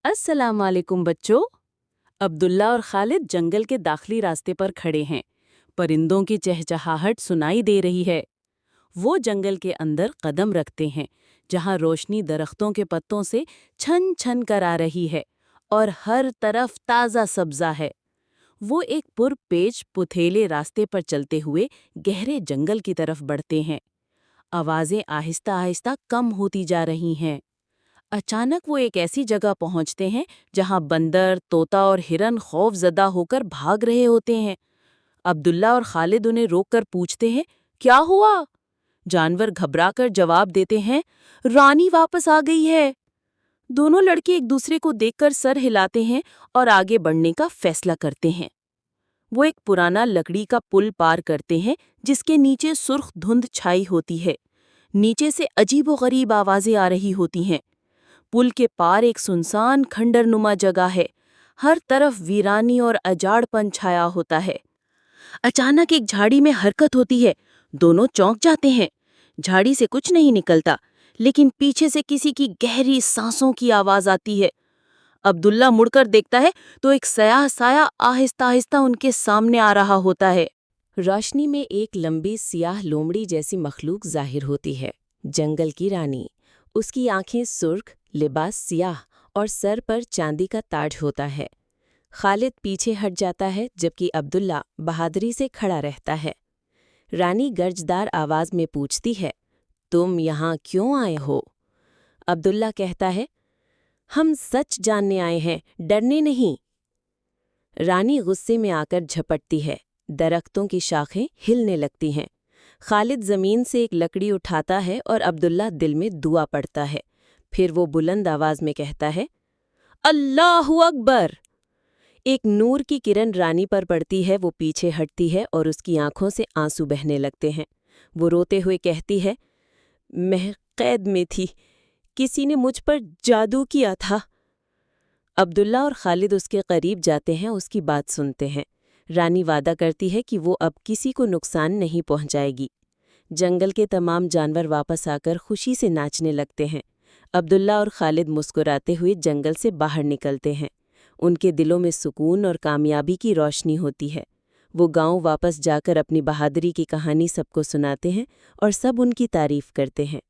अस्सलाम वालेकुम बच्चों। अब्दुल्ला और खालिद जंगल के दाखिली रास्ते पर खड़े हैं। परिंदों की चहचहाहट सुनाई दे रही है। वो जंगल के अंदर कदम रखते हैं, जहां रोशनी दरख्तों के पत्तों से छन छन कर आ रही है और हर तरफ ताज़ा सब्जा है। वो एक पुरपेच पुथेले रास्ते पर चलते हुए गहरे जंगल की तरफ बढ़ते हैं। आवाज़ें आहिस्ता आहिस्ता कम होती जा रही हैं। अचानक वो एक ऐसी जगह पहुंचते हैं जहां बंदर, तोता और हिरन खौफजदा होकर भाग रहे होते हैं। अब्दुल्ला और खालिद उन्हें रोककर पूछते हैं, क्या हुआ? जानवर घबराकर जवाब देते हैं, रानी वापस आ गई है। दोनों लड़के एक दूसरे को देखकर सर हिलाते हैं और आगे बढ़ने का फैसला करते हैं। वो एक पुराना लकड़ी का पुल पार करते हैं जिसके नीचे सुर्ख धुंध छाई होती है। नीचे से अजीबोगरीब आवाजें आ रही होती हैं। पुल के पार एक सुनसान खंडरनुमा जगह है। हर तरफ वीरानी और अजाड़पन छाया होता है। अचानक एक झाड़ी में हरकत होती है। दोनों चौंक जाते हैं। झाड़ी से कुछ नहीं निकलता, लेकिन पीछे से किसी की गहरी सांसों की आवाज आती है। अब्दुल्ला मुड़कर देखता है तो एक स्याह साया आहिस्ता आहिस्ता उनके सामने आ रहा होता है। रोशनी में एक लंबी सियाह लोमड़ी जैसी मखलूक जाहिर होती है। जंगल की रानी। उसकी आंखें सुर्ख, लिबास सियाह और सर पर चांदी का ताज होता है। खालिद पीछे हट जाता है जबकि अब्दुल्ला बहादुरी से खड़ा रहता है। रानी गर्जदार आवाज में पूछती है, तुम यहाँ क्यों आए हो? अब्दुल्ला कहता है, हम सच जानने आए हैं, डरने नहीं। रानी गुस्से में आकर झपटती है। दरख्तों की शाखें हिलने लगती हैं। खालिद जमीन से एक लकड़ी उठाता है और अब्दुल्ला दिल में दुआ पढ़ता है। फिर वो बुलंद आवाज में कहता है, अल्लाहु अकबर। एक नूर की किरण रानी पर पड़ती है। वो पीछे हटती है और उसकी आंखों से आंसू बहने लगते हैं। वो रोते हुए कहती है, मैं कैद में थी, किसी ने मुझ पर जादू किया था। अब्दुल्ला और खालिद उसके करीब जाते हैं, उसकी बात सुनते हैं। रानी वादा करती है कि वो अब किसी को नुकसान नहीं पहुंचाएगी। जंगल के तमाम जानवर वापस आकर खुशी से नाचने लगते हैं। अब्दुल्ला और खालिद मुस्कुराते हुए जंगल से बाहर निकलते हैं। उनके दिलों में सुकून और कामयाबी की रोशनी होती है। वो गांव वापस जाकर अपनी बहादुरी की कहानी सबको सुनाते हैं और सब उनकी तारीफ करते हैं।